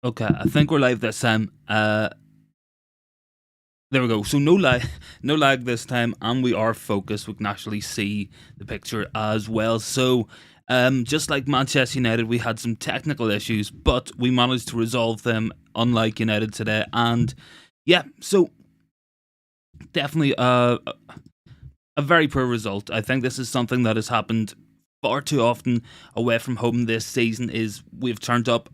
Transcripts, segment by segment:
Okay, I think we're live this time. There we go. So no lag this time, and we are focused. We can actually see the picture as well. So, just like Manchester United, we had some technical issues, but we managed to resolve them. Unlike United today, and yeah, so definitely a very poor result. I think this is something that has happened far too often away from home this season. Is we've turned up,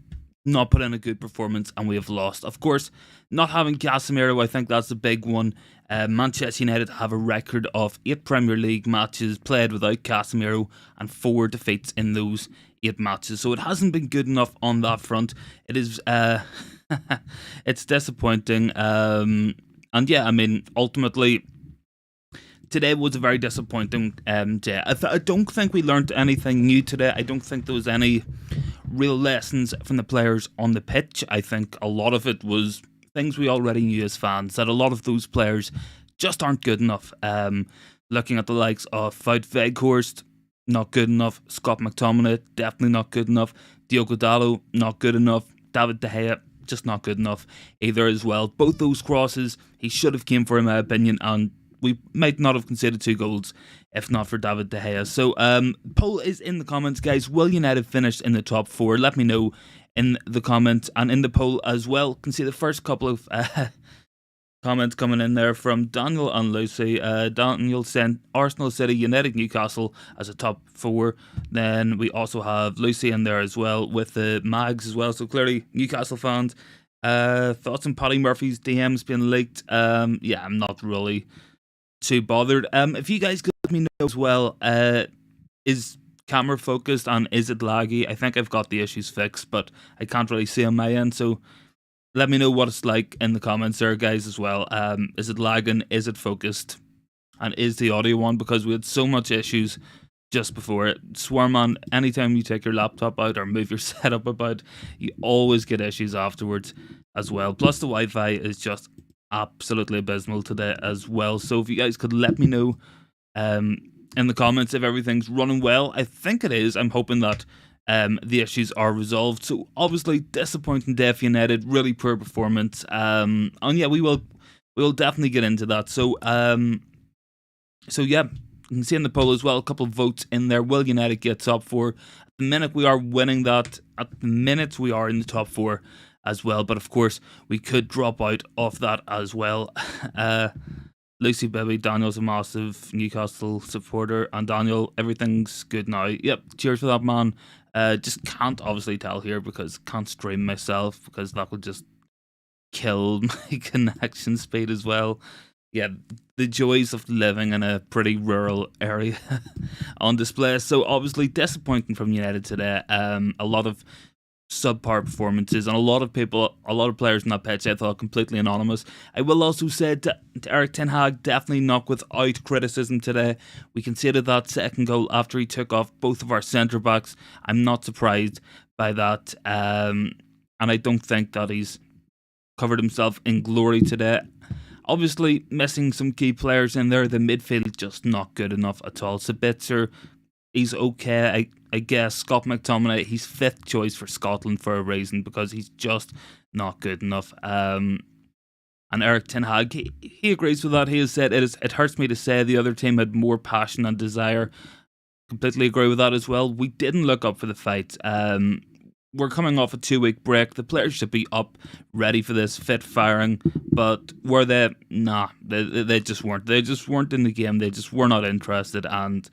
not put in a good performance, and we have lost. Of course, not having Casemiro, I think that's a big one. Manchester United have a record of 8 Premier League matches played without Casemiro and 4 defeats in those 8 matches. So it hasn't been good enough on that front. It is, it's disappointing. And yeah, I mean, ultimately, today was a very disappointing day. I don't think we learned anything new today. I don't think there was any real lessons from the players on the pitch. I think a lot of it was things we already knew as fans, that a lot of those players just aren't good enough. Looking at the likes of Wout Weghorst, not good enough. Scott McTominay, definitely not good enough. Diogo Dalot, not good enough. David De Gea, just not good enough either as well. Both those crosses, he should have came for, in my opinion, and we might not have conceded 2 goals if not for David De Gea. So, poll is in the comments, guys. Will United finish in the top 4? Let me know in the comments and in the poll as well. Can see the first couple of comments coming in there from Daniel and Lucy. Daniel sent Arsenal, City, United, Newcastle as a top 4. Then we also have Lucy in there as well with the Mags as well. So clearly Newcastle fans. Thoughts on Paddy Murphy's DMs being leaked? Yeah, I'm not really too bothered. If you guys could let me know as well, is camera focused and is it laggy? I think I've got the issues fixed, but I can't really see on my end. So let me know what it's like in the comments there, guys, as well. Is it lagging? Is it focused? And is the audio one? Because we had so much issues just before it. Swearman, anytime you take your laptop out or move your setup about, you always get issues afterwards as well. Plus the Wi-Fi is just absolutely abysmal today as well. So if you guys could let me know in the comments if everything's running well. I think it is. I'm hoping that the issues are resolved. So obviously disappointing day for United, really poor performance. And yeah, we will definitely get into that. So so yeah, you can see in the poll as well, a couple of votes in there. Will United get top 4? At the minute we are winning that. At the minute we are in the top 4 as well, but of course we could drop out of that as well. Lucy Baby, Daniel's a massive Newcastle supporter, and Daniel, everything's good now. Yep, cheers for that, man. Just can't obviously tell here because can't stream myself because that would just kill my connection speed as well. Yeah, the joys of living in a pretty rural area on display. So obviously disappointing from United today. A lot of subpar performances, and a lot of players in that pitch I thought completely anonymous. I will also say to Eric Ten Hag, definitely not without criticism today. We conceded that second goal after he took off both of our centre backs. I'm not surprised by that, and I don't think that he's covered himself in glory today. Obviously missing some key players in there. The midfield just not good enough at all. Sabitzer, he's okay, I guess. Scott McTominay, he's 5th choice for Scotland for a reason because he's just not good enough. And Eric Ten Hag, he agrees with that. He has said, it hurts me to say the other team had more passion and desire. Completely agree with that as well. We didn't look up for the fight. We're coming off a 2-week break. The players should be up, ready for this, fit, firing. But were they? Nah, they just weren't. They just weren't in the game. They just were not interested, and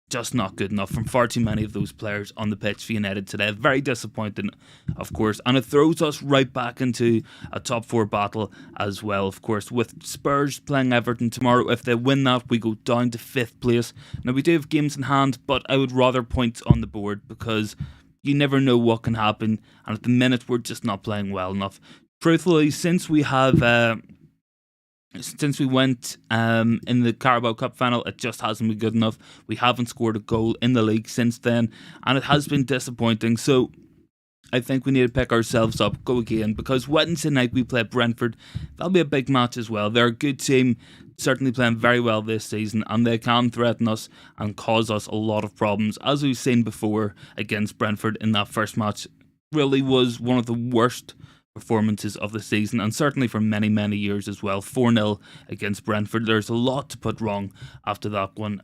just not good enough from far too many of those players on the pitch for United today. Very disappointing, of course, and it throws us right back into a top 4 battle as well, of course, with Spurs playing Everton tomorrow. If they win that, we go down to 5th place. Now, we do have games in hand, but I would rather points on the board because you never know what can happen, and at the minute, we're just not playing well enough. Truthfully, since we went in the Carabao Cup final, it just hasn't been good enough. We haven't scored a goal in the league since then, and it has been disappointing. So I think we need to pick ourselves up, go again, because Wednesday night we play Brentford. That'll be a big match as well. They're a good team, certainly playing very well this season, and they can threaten us and cause us a lot of problems, as we've seen before against Brentford in that first match really was one of the worst performances of the season, and certainly for many, many years as well. 4-0 against Brentford. There's a lot to put wrong after that one.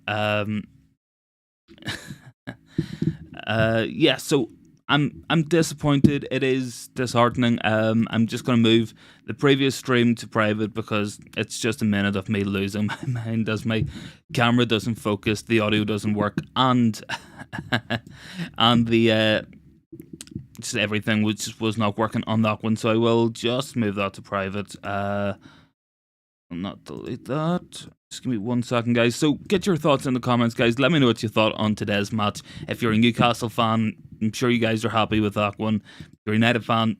Yeah, so I'm disappointed. It is disheartening. I'm just gonna move the previous stream to private because it's just a minute of me losing my mind as my camera doesn't focus, the audio doesn't work, and and the just everything was not working on that one. So I will just move that to private. I'll not delete that. Just give me 1 second, guys. So get your thoughts in the comments, guys. Let me know what you thought on today's match. If you're a Newcastle fan, I'm sure you guys are happy with that one. If you're a United fan,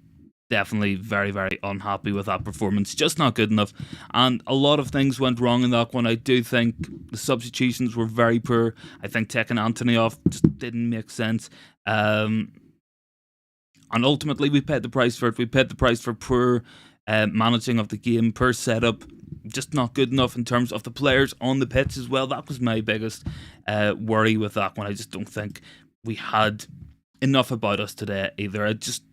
definitely very, very unhappy with that performance. Just not good enough. And a lot of things went wrong in that one. I do think the substitutions were very poor. I think taking Anthony off just didn't make sense. And ultimately, we paid the price for it. We paid the price for poor managing of the game, poor setup, just not good enough in terms of the players on the pitch as well. That was my biggest worry with that one. I just don't think we had enough about us today either. Just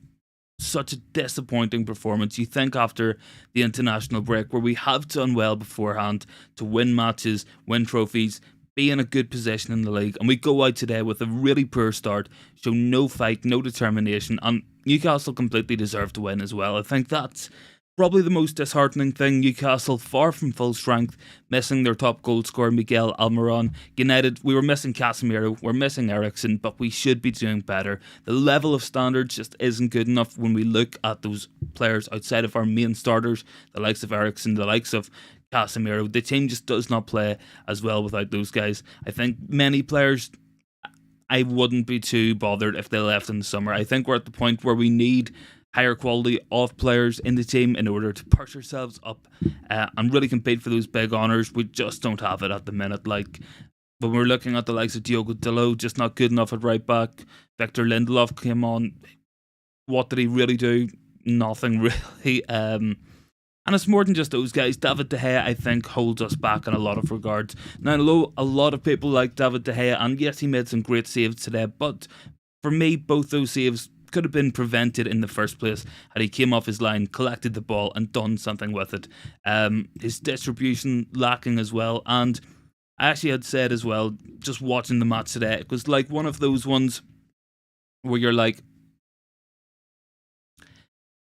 such a disappointing performance. You think after the international break, where we have done well beforehand to win matches, win trophies, be in a good position in the league, and we go out today with a really poor start, show no fight, no determination, and Newcastle completely deserved to win as well. I think that's probably the most disheartening thing. Newcastle far from full strength, missing their top goal scorer Miguel Almiron. United, we were missing Casemiro, we're missing Eriksen, but we should be doing better. The level of standards just isn't good enough when we look at those players outside of our main starters, the likes of Eriksen, the likes of Casemiro. The team just does not play as well without those guys. I think many players, I wouldn't be too bothered if they left in the summer. I think we're at the point where we need higher quality of players in the team in order to push ourselves up and really compete for those big honours. We just don't have it at the minute. Like, when we're looking at the likes of Diogo Dalot, just not good enough at right back. Victor Lindelof came on. What did he really do? Nothing really. And it's more than just those guys. David De Gea, I think, holds us back in a lot of regards. Now, a lot of people like David De Gea, and yes, he made some great saves today, but for me, both those saves could have been prevented in the first place had he came off his line, collected the ball, and done something with it. His distribution lacking as well, and I actually had said as well, just watching the match today, it was like one of those ones where you're like,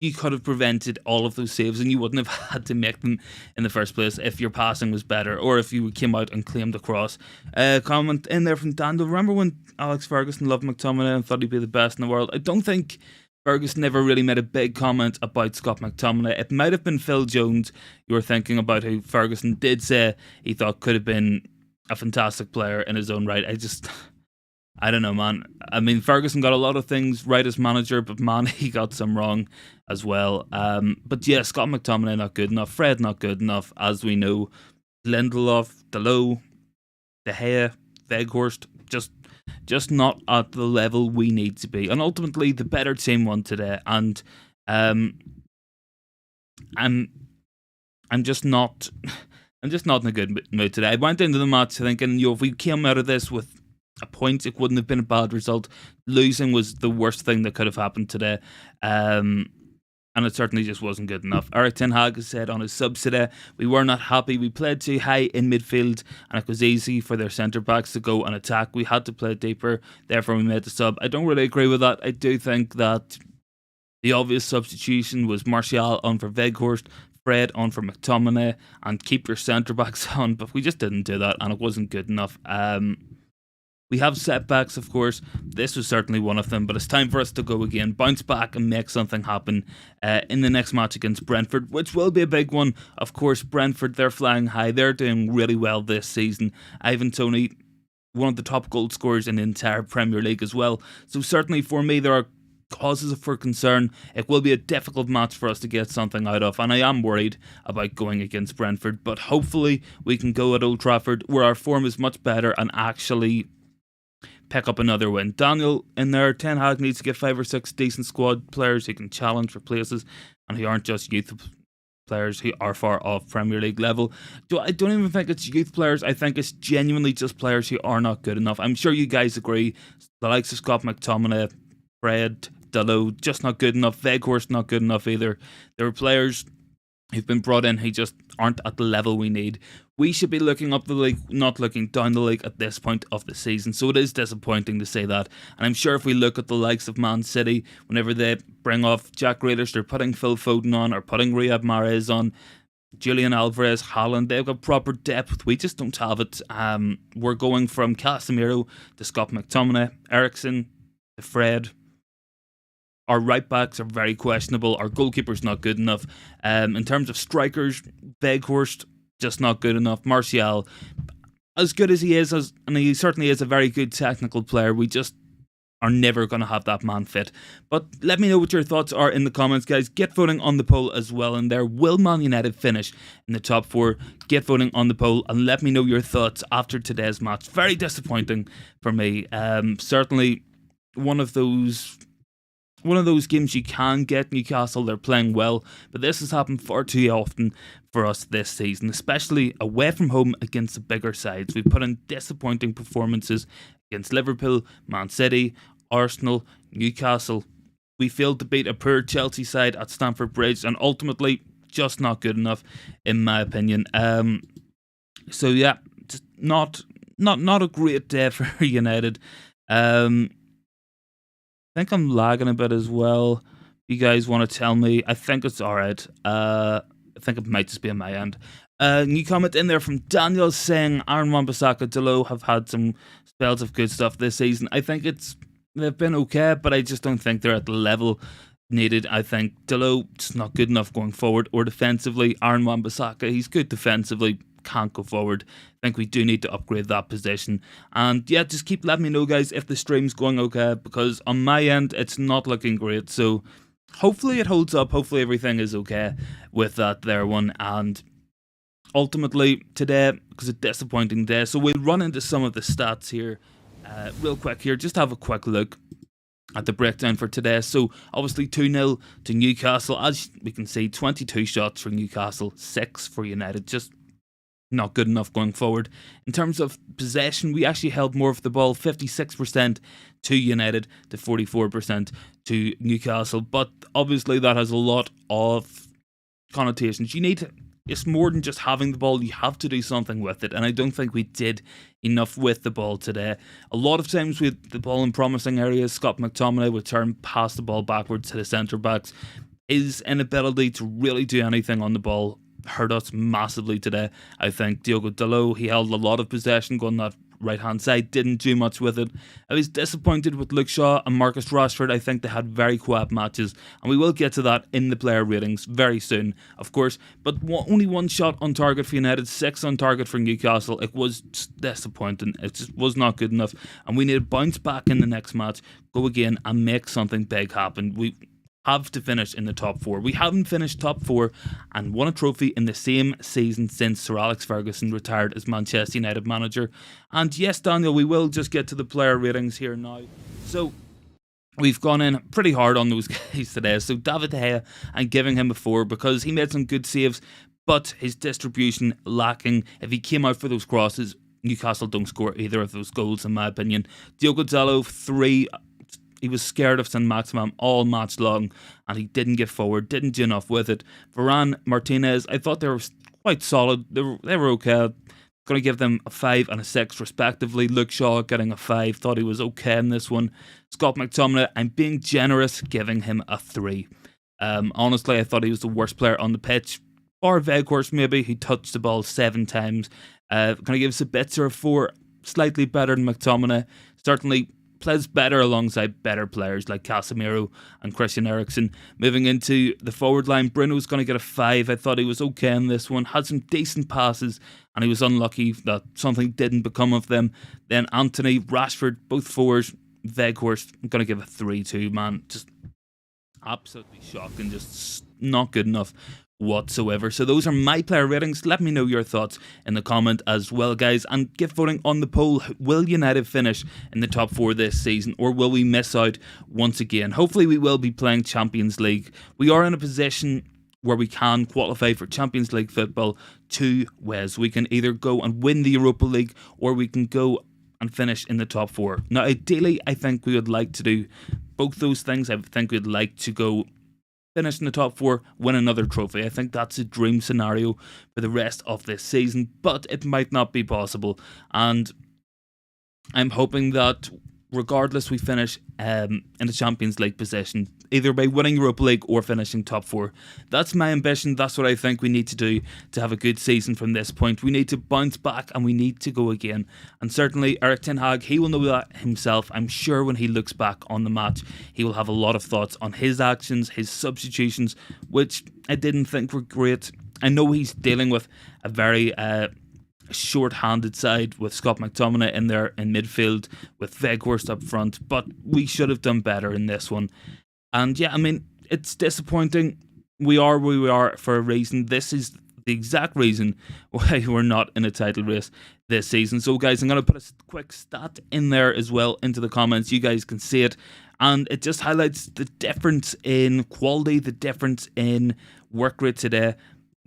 you could have prevented all of those saves and you wouldn't have had to make them in the first place if your passing was better or if you came out and claimed a cross. Comment in there from Daniel. Remember when Alex Ferguson loved McTominay and thought he'd be the best in the world? I don't think Ferguson never really made a big comment about Scott McTominay. It might have been Phil Jones you were thinking about, who Ferguson did say he thought could have been a fantastic player in his own right. I don't know, man. I mean, Ferguson got a lot of things right as manager, but man, he got some wrong as well. But yeah, Scott McTominay not good enough. Fred not good enough, as we know. Lindelof, Dalot, De Gea, Weghorst, just not at the level we need to be. And ultimately, the better team won today. And I'm just not in a good mood today. I went into the match thinking, if we came out of this with a point, it wouldn't have been a bad result. Losing was the worst thing that could have happened today. And it certainly just wasn't good enough. Erik ten Hag has said on his subs today, we were not happy. We played too high in midfield and it was easy for their centre-backs to go and attack. We had to play deeper, therefore we made the sub. I don't really agree with that. I do think that the obvious substitution was Martial on for Weghorst, Fred on for McTominay, and keep your centre-backs on, but we just didn't do that and it wasn't good enough. We have setbacks, of course. This was certainly one of them, but it's time for us to go again, bounce back and make something happen in the next match against Brentford, which will be a big one. Of course, Brentford, they're flying high. They're doing really well this season. Ivan Toney, one of the top goal scorers in the entire Premier League as well. So certainly for me, there are causes for concern. It will be a difficult match for us to get something out of, and I am worried about going against Brentford, but hopefully we can go at Old Trafford where our form is much better and actually pick up another win. Daniel in there, Ten Hag needs to get 5 or 6 decent squad players who can challenge for places and who aren't just youth players who are far off Premier League level. I don't even think it's youth players. I think it's genuinely just players who are not good enough. I'm sure you guys agree. The likes of Scott McTominay, Fred, Dalot, just not good enough. Veghorst, not good enough either. There are players who've been brought in who just aren't at the level we need. We should be looking up the league, not looking down the league at this point of the season. So it is disappointing to say that. And I'm sure if we look at the likes of Man City, whenever they bring off Jack Grealish, they're putting Phil Foden on or putting Riyad Mahrez on, Julian Alvarez, Haaland, they've got proper depth. We just don't have it. We're going from Casemiro to Scott McTominay, Eriksen to Fred. Our right backs are very questionable. Our goalkeeper's not good enough. In terms of strikers, Veghorst, just not good enough. Martial, as good as he is, and he certainly is a very good technical player, we just are never going to have that man fit. But let me know what your thoughts are in the comments, guys. Get voting on the poll as well in there. Will Man United finish in the top 4? Get voting on the poll and let me know your thoughts after today's match. Very disappointing for me. Certainly one of those games you can get. Newcastle, they're playing well, but this has happened far too often for us this season, especially away from home against the bigger sides. We've put in disappointing performances against Liverpool, Man City, Arsenal, Newcastle. We failed to beat a poor Chelsea side at Stamford Bridge, and ultimately just not good enough, in my opinion. So yeah, just not a great day for United. I think I'm lagging a bit as well. You guys want to tell me? I think it's alright. I think it might just be on my end. New comment in there from Daniel saying Aaron Wan-Bissaka, Dalot have had some spells of good stuff this season. I think they've been okay, but I just don't think they're at the level needed. I think Dalot's not good enough going forward or defensively. Aaron Wan-Bissaka, he's good defensively, can't go forward. I think we do need to upgrade that position. And yeah, just keep letting me know, guys, if the stream's going okay, because on my end it's not looking great. So hopefully it holds up. Hopefully everything is okay with that there one. And ultimately today, because it's a disappointing day, so we'll run into some of the stats here real quick here. Just have a quick look at the breakdown for today. So obviously 2-0 to Newcastle. As we can see, 22 shots for Newcastle, 6 for United. Just not good enough going forward. In terms of possession, we actually held more of the ball, 56% to United to 44% to Newcastle. But obviously that has a lot of connotations. It's more than just having the ball, you have to do something with it, and I don't think we did enough with the ball today. A lot of times with the ball in promising areas, Scott McTominay would pass the ball backwards to the centre backs. His inability to really do anything on the ball hurt us massively today. I think Diogo Dalot, he held a lot of possession going that right hand side, didn't do much with it. I was disappointed with Luke Shaw and Marcus Rashford. I think they had very quiet matches, and we will get to that in the player ratings very soon, of course. But only 1 shot on target for United, 6 on target for Newcastle. It was just disappointing. It just was not good enough, and we need to bounce back in the next match, go again and make something big happen. We have to finish in the top 4. We haven't finished top 4 and won a trophy in the same season since Sir Alex Ferguson retired as Manchester United manager. And yes, Daniel, we will just get to the player ratings here now. So we've gone in pretty hard on those guys today. So David De Gea, I'm giving him a 4 because he made some good saves, but his distribution lacking. If he came out for those crosses, Newcastle don't score either of those goals, in my opinion. Diogo Dalot, 3. He was scared of St. Maximin all match long, and he didn't get forward, didn't do enough with it. Varane, Martinez, I thought they were quite solid. They were okay. Going to give them a 5 and a 6 respectively. Luke Shaw getting a 5, thought he was okay in this one. Scott McTominay, I'm being generous, giving him a 3. Honestly, I thought he was the worst player on the pitch. Bar Veghorst maybe, he touched the ball 7 times. Going to give Sabitzer a 4, slightly better than McTominay. Certainly plays better alongside better players like Casemiro and Christian Eriksen. Moving into the forward line, Bruno's going to get a 5. I thought he was okay in this one. Had some decent passes, and he was unlucky that something didn't become of them. Then Anthony, Rashford, both 4s. Veghorst, I'm going to give a 3 too, man. Just absolutely shocking. Just not good enough whatsoever. So those are my player ratings. Let me know your thoughts in the comment as well, guys, and get voting on the poll. Will United finish in the top 4 this season, or will we miss out once again? Hopefully we will be playing Champions League. We are in a position where we can qualify for Champions League football 2 ways. We can either go and win the Europa League, or we can go and finish in the top 4. Now ideally I think we would like to do both those things, I think we'd like to go finish in the top four, win another trophy. I think that's a dream scenario for the rest of this season, but it might not be possible. And I'm hoping that regardless we finish in the Champions League position, either by winning Europa League or finishing top four. That's my ambition. That's what I think we need to do to have a good season from this point. We need to bounce back and we need to go again. And certainly Erik ten Hag, he will know that himself. I'm sure when he looks back on the match, he will have a lot of thoughts on his actions, his substitutions, which I didn't think were great. I know he's dealing with a very short-handed side with Scott McTominay in there in midfield with Weghorst up front, but we should have done better in this one. And yeah, I mean, it's disappointing. We are where we are for a reason. This is the exact reason why we're not in a title race this season. So guys, I'm going to put a quick stat in there as well into the comments. You guys can see it, and it just highlights the difference in quality, the difference in work rate today.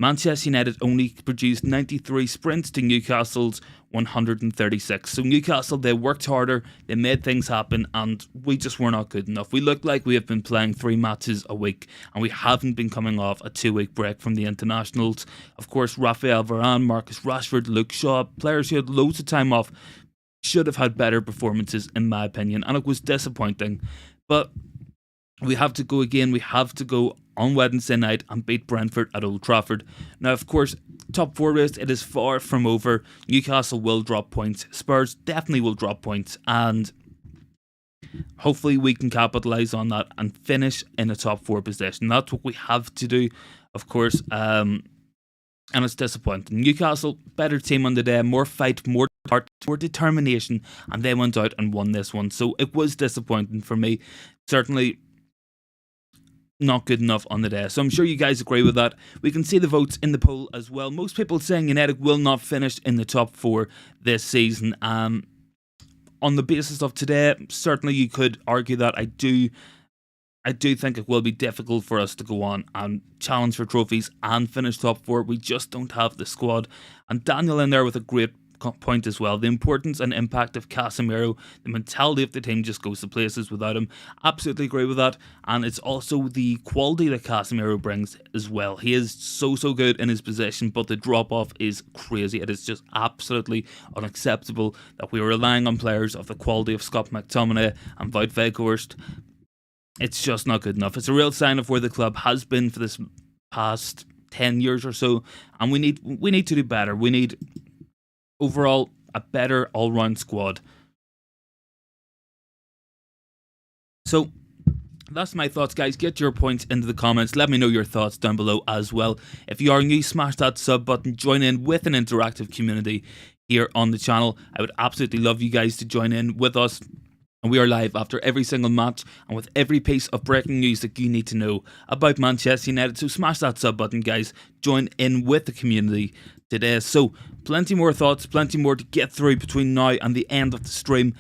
Manchester United only produced 93 sprints to Newcastle's 136. So Newcastle, they worked harder, they made things happen, and we just were not good enough. We look like we have been playing 3 matches a week, and we haven't been coming off a 2-week break from the internationals. Of course, Raphael Varane, Marcus Rashford, Luke Shaw, players who had loads of time off, should have had better performances in my opinion, and it was disappointing. But we have to go again. We have to go on Wednesday night and beat Brentford at Old Trafford. Now, of course, top 4 race, it is far from over. Newcastle will drop points. Spurs definitely will drop points. And hopefully we can capitalise on that and finish in a top 4 position. That's what we have to do, of course. And it's disappointing. Newcastle, better team on the day. More fight, more heart, more determination. And they went out and won this one. So it was disappointing for me. Certainly not good enough on the day. So I'm sure you guys agree with that. We can see the votes in the poll as well. Most people saying United will not finish in the top 4 this season. On the basis of today, certainly you could argue that. I do think it will be difficult for us to go on and challenge for trophies and finish top 4. We just don't have the squad. And Daniel in there with a great point as well. The importance and impact of Casemiro, the mentality of the team just goes to places without him. Absolutely agree with that. And it's also the quality that Casemiro brings as well. He is so good in his position, but the drop off is crazy. It is just absolutely unacceptable that we are relying on players of the quality of Scott McTominay and Wout Weghorst. It's just not good enough. It's a real sign of where the club has been for this past 10 years or so, and we need to do better. We need overall a better all-round squad. So that's my thoughts, guys. Get your points into the comments. Let me know your thoughts down below as well. If you are new, smash that sub button. Join in with an interactive community here on the channel. I would absolutely love you guys to join in with us. And we are live after every single match and with every piece of breaking news that you need to know about Manchester United. So smash that sub button, guys. Join in with the community today. So plenty more thoughts, plenty more to get through between now and the end of the stream.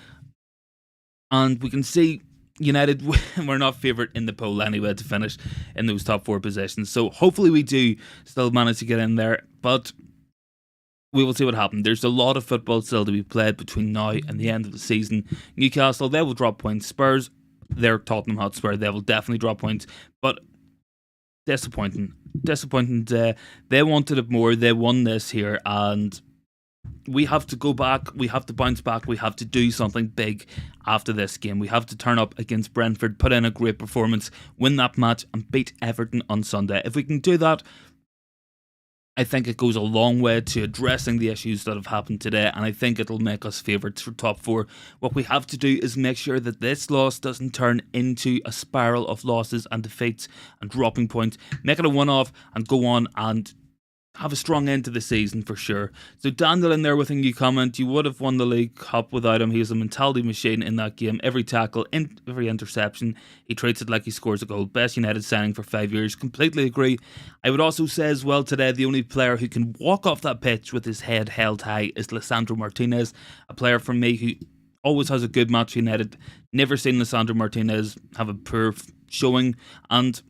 And we can see United, we're not favourite in the poll anyway to finish in those top 4 positions. So hopefully we do still manage to get in there. But we will see what happens. There's a lot of football still to be played between now and the end of the season. Newcastle, they will drop points. Spurs, they're Tottenham Hotspur. They will definitely drop points. But disappointing. They wanted it more. They won this here. And we have to go back. We have to bounce back. We have to do something big after this game. We have to turn up against Brentford, put in a great performance, win that match, and beat Everton on Sunday. If we can do that, I think it goes a long way to addressing the issues that have happened today, and I think it'll make us favourites for top 4. What we have to do is make sure that this loss doesn't turn into a spiral of losses and defeats and dropping points. Make it a one-off and go on and have a strong end to the season for sure. So Daniel in there with a new comment. You would have won the League Cup without him. He is a mentality machine in that game. Every tackle, every interception, he treats it like he scores a goal. Best United signing for 5 years. Completely agree. I would also say as well today, the only player who can walk off that pitch with his head held high is Lisandro Martinez. A player from me who always has a good match for United. Never seen Lisandro Martinez have a poor showing, and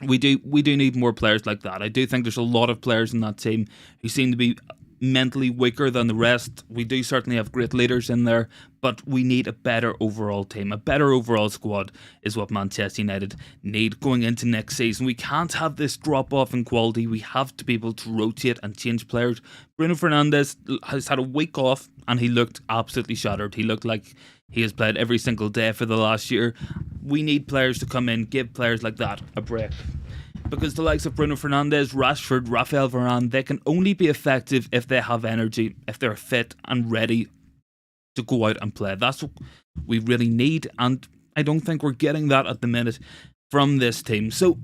we do need more players like that. I do think there's a lot of players in that team who seem to be mentally weaker than the rest. We do certainly have great leaders in there, but we need a better overall team. A better overall squad is what Manchester United need going into next season. We can't have this drop off in quality. We have to be able to rotate and change players. Bruno Fernandes has had a week off and he looked absolutely shattered. He looked like he has played every single day for the last year. We need players to come in, give players like that a break. Because the likes of Bruno Fernandes, Rashford, Raphael Varane, they can only be effective if they have energy, if they're fit and ready to go out and play. That's what we really need, and I don't think we're getting that at the minute from this team. So,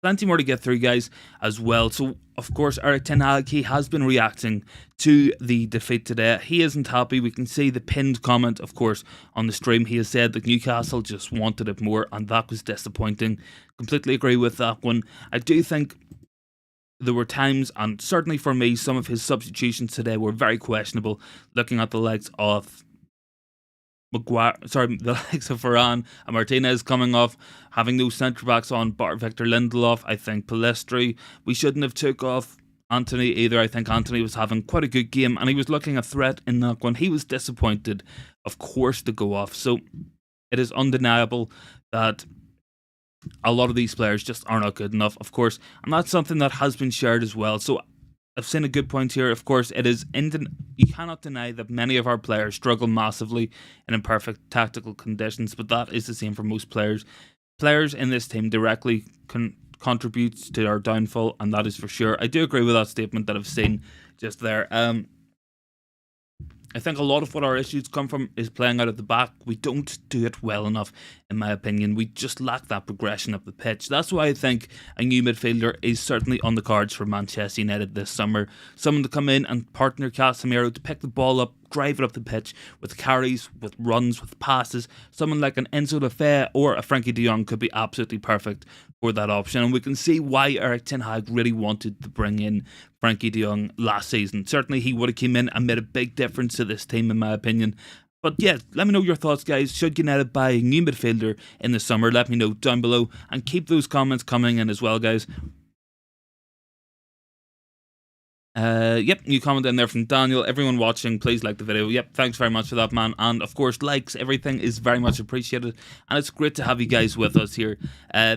plenty more to get through, guys, as well. So, of course, Erik ten Hag, he has been reacting to the defeat today. He isn't happy. We can see the pinned comment, of course, on the stream. He has said that Newcastle just wanted it more, and that was disappointing. Completely agree with that one. I do think there were times, and certainly for me, some of his substitutions today were very questionable. Looking at the likes of the likes of Varane and Martinez coming off, having those centre backs on, Victor Lindelof, I think Pellistri, we shouldn't have took off Anthony either. I think Anthony was having quite a good game and he was looking a threat in that one. He was disappointed, of course, to go off. So it is undeniable that a lot of these players just are not good enough, of course, and that's something that has been shared as well. So I've seen a good point here. Of course, you cannot deny that many of our players struggle massively in imperfect tactical conditions, but that is the same for most players. Players in this team directly contributes to our downfall, and that is for sure. I do agree with that statement that I've seen just there. I think a lot of what our issues come from is playing out of the back. We don't do it well enough, in my opinion. We just lack that progression up the pitch. That's why I think a new midfielder is certainly on the cards for Manchester United this summer. Someone to come in and partner Casemiro to pick the ball up, drive it up the pitch with carries, with runs, with passes. Someone like an Enzo Lefebvre or a Frankie de Jong could be absolutely perfect for that option. And we can see why Erik ten Hag really wanted to bring in Frankie de Jong last season. Certainly he would have came in and made a big difference to this team, in my opinion. But yeah, let me know your thoughts, guys. Should United buy a new midfielder in the summer? Let me know down below and keep those comments coming in as well, guys. Yep, new comment in there from Daniel. Everyone watching, please like the video. Yep, thanks very much for that, man. And of course, likes, everything is very much appreciated. And it's great to have you guys with us here,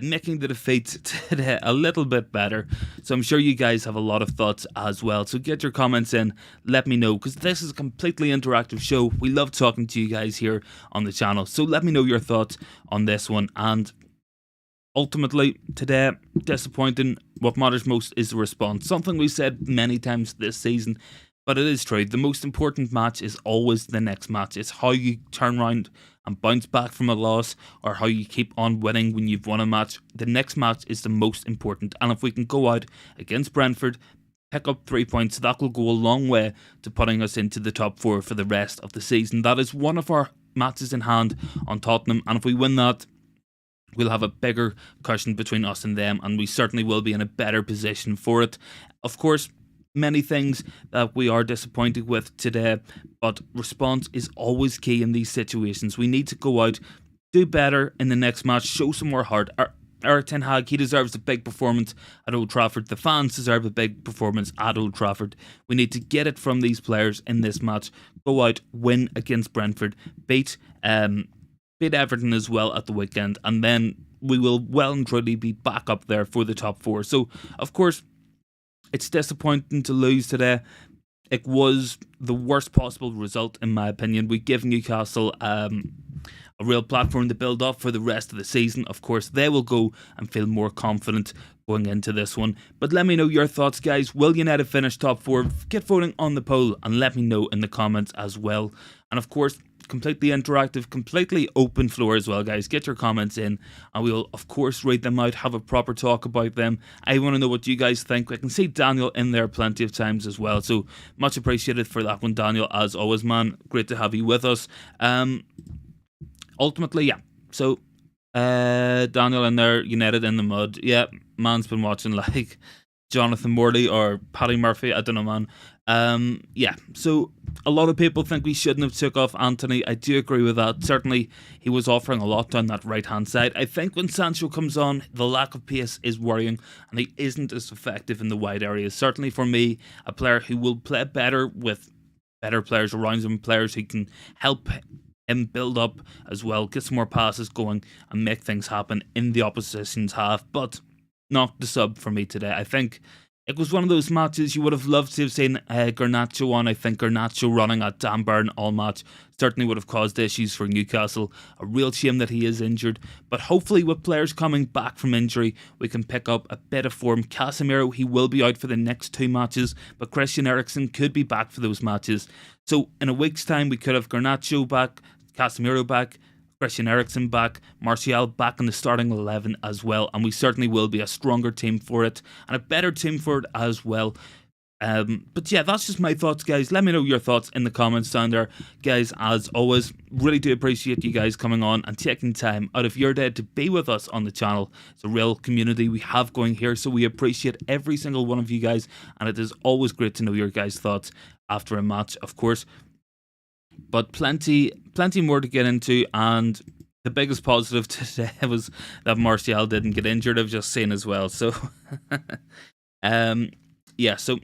making the defeat today a little bit better. So I'm sure you guys have a lot of thoughts as well. So get your comments in, let me know, because this is a completely interactive show. We love talking to you guys here on the channel. So let me know your thoughts on this one. And ultimately, today, disappointing. What matters most is the response. Something we've said many times this season, but it is true. The most important match is always the next match. It's how you turn around and bounce back from a loss, or how you keep on winning when you've won a match. The next match is the most important. And if we can go out against Brentford, pick up 3 points, that will go a long way to putting us into the top 4 for the rest of the season. That is one of our matches in hand on Tottenham, and if we win that, we'll have a bigger cushion between us and them, and we certainly will be in a better position for it. Of course, many things that we are disappointed with today, but response is always key in these situations. We need to go out, do better in the next match, show some more heart. Erik ten Hag, he deserves a big performance at Old Trafford. The fans deserve a big performance at Old Trafford. We need to get it from these players in this match. Go out, win against Brentford, beat Everton as well at the weekend, and then we will well and truly be back up there for the top 4. So, of course, it's disappointing to lose today. It was the worst possible result, in my opinion. We give Newcastle a real platform to build off for the rest of the season. Of course, they will go and feel more confident going into this one. But let me know your thoughts, guys. Will United finish top 4? Get voting on the poll and let me know in the comments as well. And of course, completely interactive, completely open floor as well, guys. Get your comments in and we will of course read them out, have a proper talk about them. I want to know what you guys think. I can see Daniel in there plenty of times as well, so much appreciated for that one, Daniel, as always, man. Great to have you with us. Ultimately, yeah, so Daniel in there, United in the mud. Yeah, man's been watching like Jonathan Morley or Paddy Murphy. I don't know, man. Yeah, so a lot of people think we shouldn't have took off Anthony. I do agree with that. Certainly, he was offering a lot down that right-hand side. I think when Sancho comes on, the lack of pace is worrying, and he isn't as effective in the wide areas. Certainly for me, a player who will play better with better players around him, players who can help him build up as well, get some more passes going, and make things happen in the opposition's half. But not the sub for me today. I think it was one of those matches you would have loved to have seen Garnacho on. I think Garnacho running at Dan Burn all match certainly would have caused issues for Newcastle. A real shame that he is injured, but hopefully with players coming back from injury, we can pick up a bit of form. Casemiro, he will be out for the next 2 matches, but Christian Eriksen could be back for those matches. So in a week's time, we could have Garnacho back, Casemiro back, Christian Eriksen back, Martial back in the starting 11 as well, and we certainly will be a stronger team for it, and a better team for it as well. But yeah, that's just my thoughts, guys. Let me know your thoughts in the comments down there. Guys, as always, really do appreciate you guys coming on and taking time out of your day to be with us on the channel. It's a real community we have going here, so we appreciate every single one of you guys, and it is always great to know your guys' thoughts after a match, of course. But plenty more to get into, and the biggest positive today was that Martial didn't get injured. I've just seen as well. So, yeah. So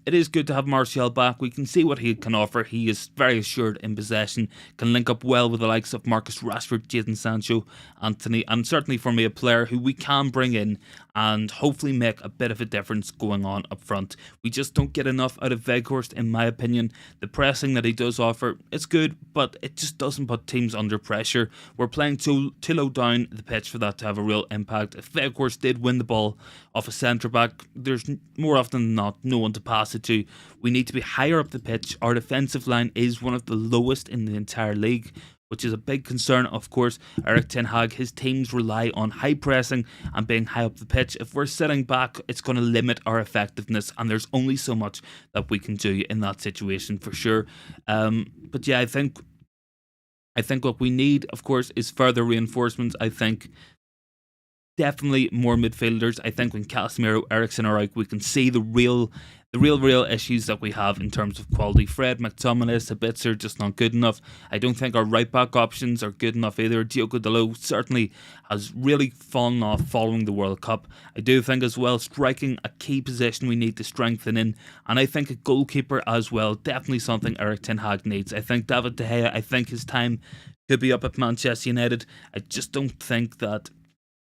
it is good to have Martial back. We can see what he can offer. He is very assured in possession, can link up well with the likes of Marcus Rashford, Jadon Sancho, Anthony, and certainly for me a player who we can bring in and hopefully make a bit of a difference going on up front. We just don't get enough out of Weghorst, in my opinion. The pressing that he does offer, it's good, but it just doesn't put teams under pressure. We're playing too low down the pitch for that to have a real impact. If Weghorst did win the ball off a centre-back, there's more often than not no one to pass it to. We need to be higher up the pitch. Our defensive line is one of the lowest in the entire league, which is a big concern, of course. Erik ten Hag, his teams rely on high pressing and being high up the pitch. If we're sitting back, it's going to limit our effectiveness, and there's only so much that we can do in that situation for sure. But yeah, I think what we need, of course, is further reinforcements. I think definitely more midfielders. I think when Casemiro, Eriksen are out, we can see the real issues that we have in terms of quality. Fred, McTominay, Sabitzer just not good enough. I don't think our right back options are good enough either. Diogo Dalot certainly has really fallen off following the World Cup. I do think as well striking a key position we need to strengthen in, and I think a goalkeeper as well, definitely something Erik ten Hag needs. I think David De Gea, I think his time could be up at Manchester United. I just don't think that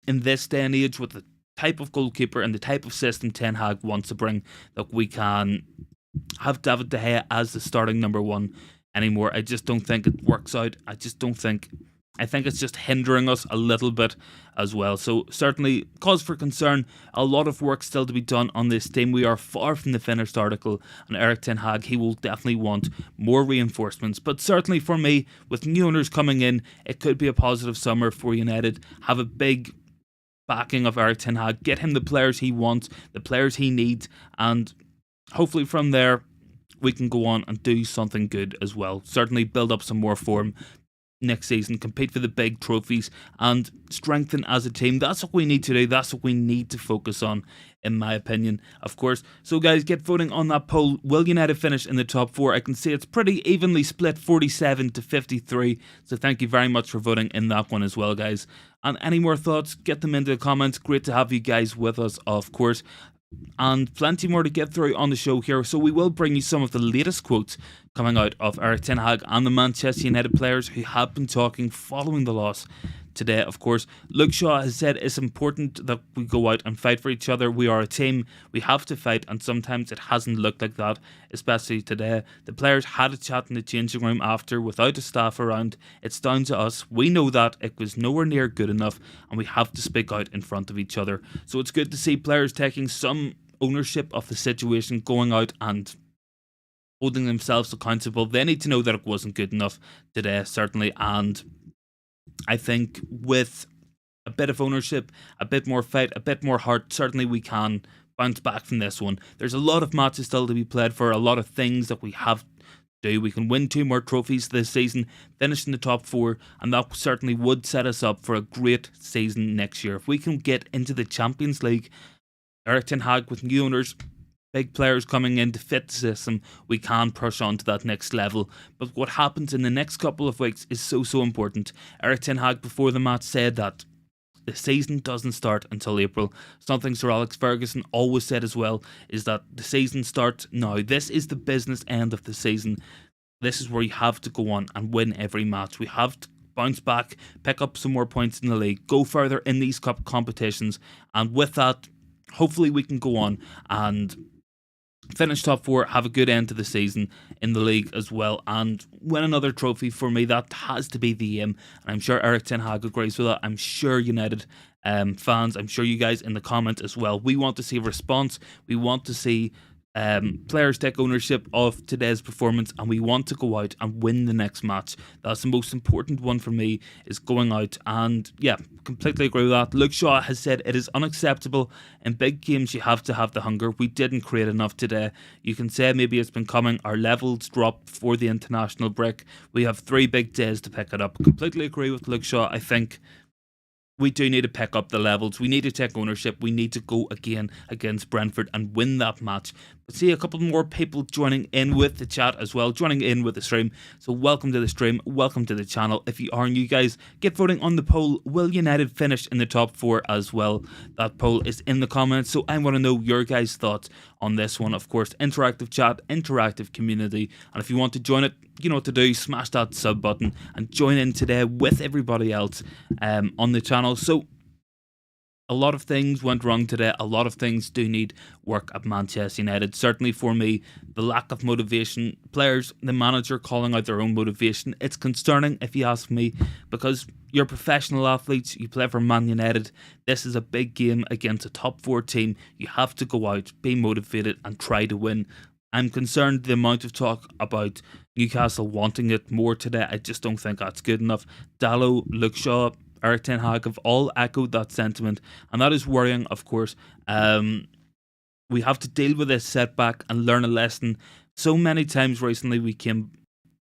in this day and age, with the type of goalkeeper and the type of system Ten Hag wants to bring, that we can have David De Gea as the starting number 1 anymore. I just don't think it works out. I think it's just hindering us a little bit as well. So certainly cause for concern. A lot of work still to be done on this team. We are far from the finished article, and Erik ten Hag, he will definitely want more reinforcements. But certainly for me, with new owners coming in, it could be a positive summer for United. Have a big backing of Erik ten Hag, get him the players he wants, the players he needs, and hopefully from there we can go on and do something good as well. Certainly build up some more form next season, compete for the big trophies, and strengthen as a team. That's what we need to do. That's what we need to focus on, in my opinion, of course. So guys, get voting on that poll. Will United finish in the top 4? I can see it's pretty evenly split, 47 to 53. So thank you very much for voting in that one as well, guys. And any more thoughts, get them into the comments. Great to have you guys with us, of course. And plenty more to get through on the show here. So we will bring you some of the latest quotes coming out of Erik ten Hag and the Manchester United players who have been talking following the loss today, of course. Luke Shaw has said it's important that we go out and fight for each other. We are a team. We have to fight, and sometimes it hasn't looked like that, especially today. The players had a chat in the changing room after without a staff around. It's down to us. We know that it was nowhere near good enough, and we have to speak out in front of each other. So it's good to see players taking some ownership of the situation, going out and holding themselves accountable. They need to know that it wasn't good enough today, certainly, and I think with a bit of ownership, a bit more fight, a bit more heart, certainly we can bounce back from this one. There's a lot of matches still to be played for, a lot of things that we have to do. We can win 2 more trophies this season, finish in the top 4, and that certainly would set us up for a great season next year. If we can get into the Champions League, Eric Ten Hag with new owners, big players coming in to fit the system, we can push on to that next level. But what happens in the next couple of weeks is so important. Eric Ten Hag before the match said that the season doesn't start until April. Something Sir Alex Ferguson always said as well is that the season starts now. This is the business end of the season. This is where you have to go on and win every match. We have to bounce back, pick up some more points in the league, go further in these cup competitions, and with that, hopefully we can go on and finish top four, have a good end to the season in the league as well, and win another trophy. For me, that has to be the aim, and I'm sure Eric Ten Hag agrees with that. I'm sure United fans, I'm sure you guys in the comments as well, we want to see a response. We want to see players take ownership of today's performance, and we want to go out and win the next match. That's the most important one for me, is going out, and yeah, completely agree with that. Luke Shaw has said it is unacceptable. In big games you have to have the hunger. We didn't create enough today. You can say maybe it's been coming. Our levels dropped before the international break. We have 3 big days to pick it up. Completely agree with Luke Shaw. I think we do need to pick up the levels. We need to take ownership. We need to go again against Brentford and win that match. But see a couple more people joining in with the chat as well, joining in with the stream. So welcome to the stream, welcome to the channel. If you are new, guys, get voting on the poll. Will United finish in the top 4 as well? That poll is in the comments, so I want to know your guys' thoughts on this one. Of course, interactive chat, interactive community, and if you want to join it, you know what to do. Smash that sub button and join in today with everybody else on the channel. So a lot of things went wrong today. A lot of things do need work at Manchester United. Certainly for me, the lack of motivation, players, the manager calling out their own motivation, it's concerning if you ask me, because you're professional athletes, you play for Man United. This is a big game against a top 4 team. You have to go out, be motivated and try to win. I'm concerned the amount of talk about Newcastle wanting it more today. I just don't think that's good enough. Dallo, Luke Shaw, Eric Ten Hag have all echoed that sentiment, and that is worrying, of course. We have to deal with this setback and learn a lesson. So many times recently we came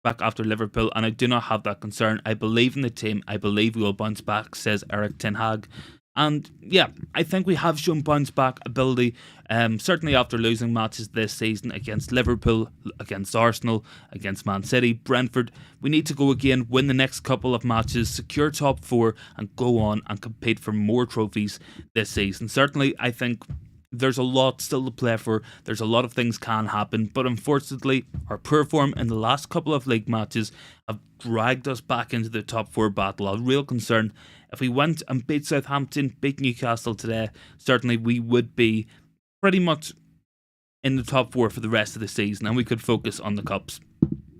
back after Liverpool, and I do not have that concern. I believe in the team. I believe we will bounce back, says Eric Ten Hag. And yeah, I think we have shown bounce back ability, certainly after losing matches this season against Liverpool, against Arsenal, against Man City, Brentford. We need to go again, win the next couple of matches, secure top 4 and go on and compete for more trophies this season. Certainly, I think there's a lot still to play for. There's a lot of things can happen, but unfortunately our poor form in the last couple of league matches have dragged us back into the top 4 battle. A real concern. If we went and beat Southampton, beat Newcastle today, certainly we would be pretty much in the top 4 for the rest of the season, and we could focus on the cups.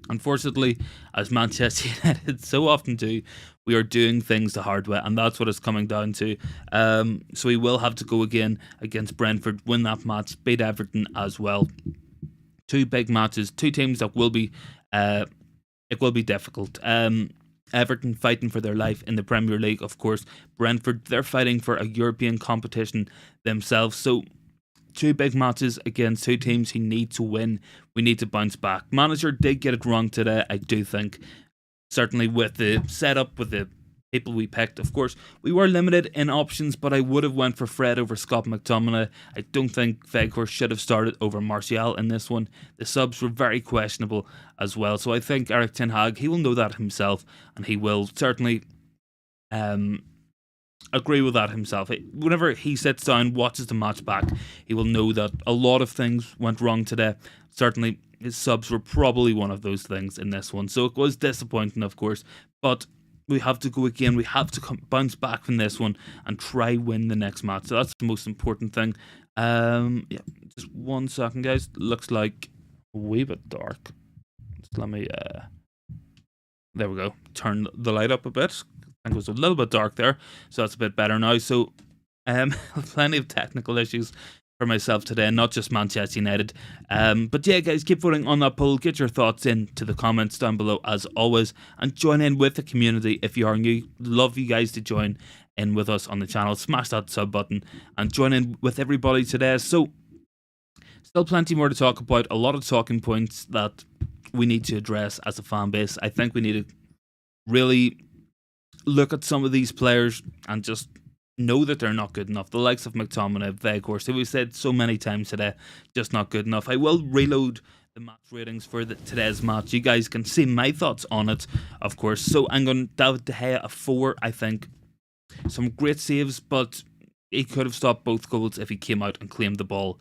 Unfortunately, as Manchester United so often do, we are doing things the hard way, and that's what it's coming down to. So we will have to go again against Brentford, win that match, beat Everton as well. 2 big matches, 2 teams that will be, it will be difficult. Everton fighting for their life in the Premier League, of course. Brentford, they're fighting for a European competition themselves. So 2 big matches against 2 teams who need to win. We need to bounce back. Manager did get it wrong today, I do think. Certainly with the setup, with the people we picked. Of course, we were limited in options, but I would have went for Fred over Scott McTominay. I don't think Weghorst should have started over Martial in this one. The subs were very questionable as well. So I think Eric Ten Hag, he will know that himself, and he will certainly agree with that himself. Whenever he sits down, watches the match back, he will know that a lot of things went wrong today. Certainly his subs were probably one of those things in this one. So it was disappointing, of course, but we have to go again. We have to bounce back from this one and try win the next match. So that's the most important thing. Yeah, just 1 second, guys. Looks like a wee bit dark. Just let me, there we go. Turn the light up a bit. I think it was a little bit dark there, so that's a bit better now. So, plenty of technical issues for myself today, not just Manchester United. But yeah, guys, keep voting on that poll. Get your thoughts into the comments down below as always, and join in with the community if you are new. Love you guys to join in with us on the channel. Smash that sub button and join in with everybody today. So, still plenty more to talk about. A lot of talking points that we need to address as a fan base. I think we need to really look at some of these players and just know that they're not good enough. The likes of McTominay, Veghorst, who we've said so many times today, just not good enough. I will reload the match ratings for today's match. You guys can see my thoughts on it, of course. So I'm going to David De Gea a 4, I think. Some great saves, but he could have stopped both goals if he came out and claimed the ball.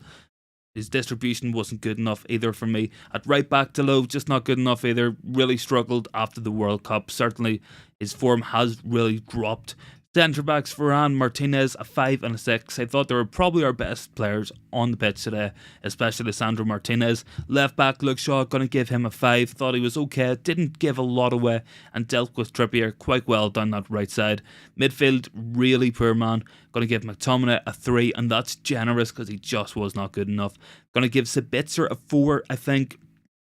His distribution wasn't good enough either for me. At right back, Deleuve, just not good enough either. Really struggled after the World Cup. Certainly his form has really dropped. Centre backs, Varane, Martinez, a 5 and a 6. I thought they were probably our best players on the pitch today, especially Sandro Martinez. Left back, Luke Shaw, going to give him a 5. Thought he was okay, didn't give a lot away, and dealt with Trippier quite well down that right side. Midfield, really poor, man. Going to give McTominay a 3, and that's generous because he just was not good enough. Going to give Sabitzer a 4, I think.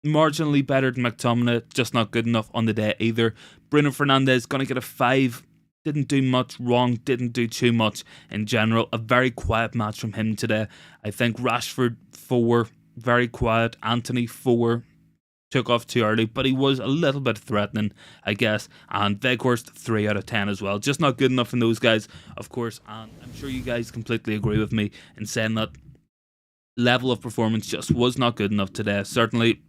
Marginally better than McTominay, just not good enough on the day either. Bruno Fernandes, going to get a 5. Didn't do much wrong, didn't do too much in general. A very quiet match from him today. I think Rashford 4, very quiet. Anthony 4, took off too early, but he was a little bit threatening, I guess. And Veghorst 3 out of 10 as well. Just not good enough in those guys, of course. And I'm sure you guys completely agree with me in saying that level of performance just was not good enough today. Certainly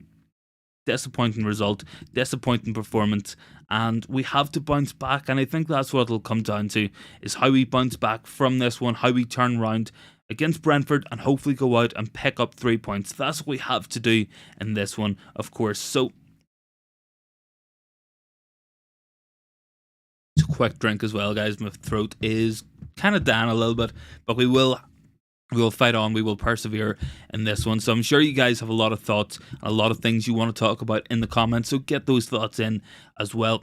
disappointing result, disappointing performance, and we have to bounce back, and I think that's what it'll come down to, is how we bounce back from this one, how we turn around against Brentford and hopefully go out and pick up 3 points. That's what we have to do in this one, of course. So a quick drink as well, guys. My throat is kind of down a little bit, but we will fight on, we will persevere in this one. So I'm sure you guys have a lot of thoughts, a lot of things you want to talk about in the comments, so get those thoughts in as well.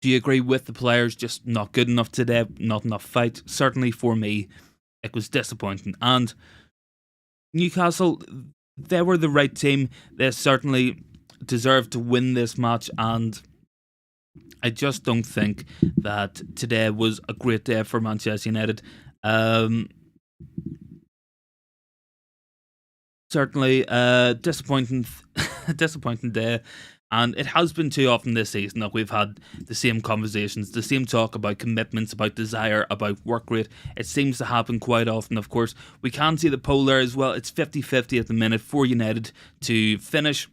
Do you agree with the players just not good enough today, not enough fight? Certainly for me, it was disappointing. And Newcastle, they were the right team. They certainly deserved to win this match, and I just don't think that today was a great day for Manchester United. Certainly disappointing disappointing day, and it has been too often this season that we've had the same conversations, the same talk about commitments, about desire, about work rate. It seems to happen quite often. Of course, we can see the poll there as well. It's 50-50 at the minute for United to finish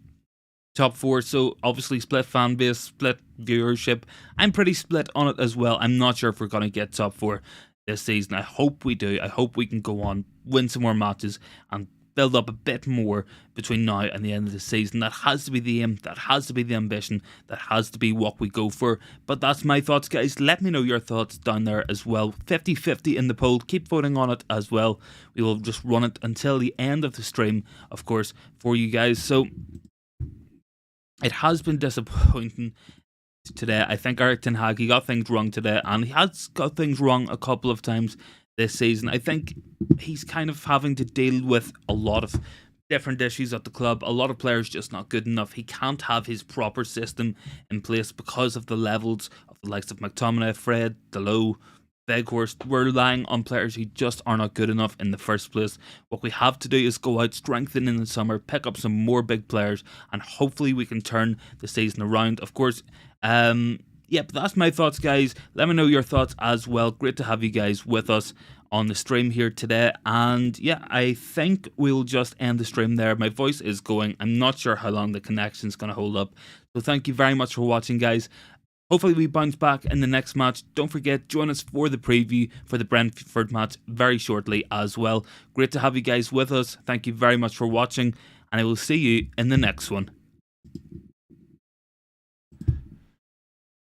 top 4, so obviously split fan base, split viewership. I'm pretty split on it as well. I'm not sure if we're going to get top 4 this season. I hope we do. I hope we can go on, win some more matches, and build up a bit more between now and the end of the season. That has to be the aim, that has to be the ambition, that has to be what we go for. But that's my thoughts, guys. Let me know your thoughts down there as well. 50-50 in the poll. Keep voting on it as well. We will just run it until the end of the stream, of course, for you guys. So it has been disappointing today. I think Eric Ten Hag, he got things wrong today, and he has got things wrong a couple of times this season. I think he's kind of having to deal with a lot of different issues at the club. A lot of players just not good enough. He can't have his proper system in place because of the levels of the likes of McTominay, Fred, Deleuve, Veghorst. We're relying on players who just are not good enough in the first place. What we have to do is go out, strengthen in the summer, pick up some more big players, and hopefully we can turn the season around. Of course, but that's my thoughts, guys. Let me know your thoughts as well. Great to have you guys with us on the stream here today. And yeah, I think we'll just end the stream there. My voice is going. I'm not sure how long the connection's going to hold up. So thank you very much for watching, guys. Hopefully we bounce back in the next match. Don't forget, join us for the preview for the Brentford match very shortly as well. Great to have you guys with us. Thank you very much for watching, and I will see you in the next one.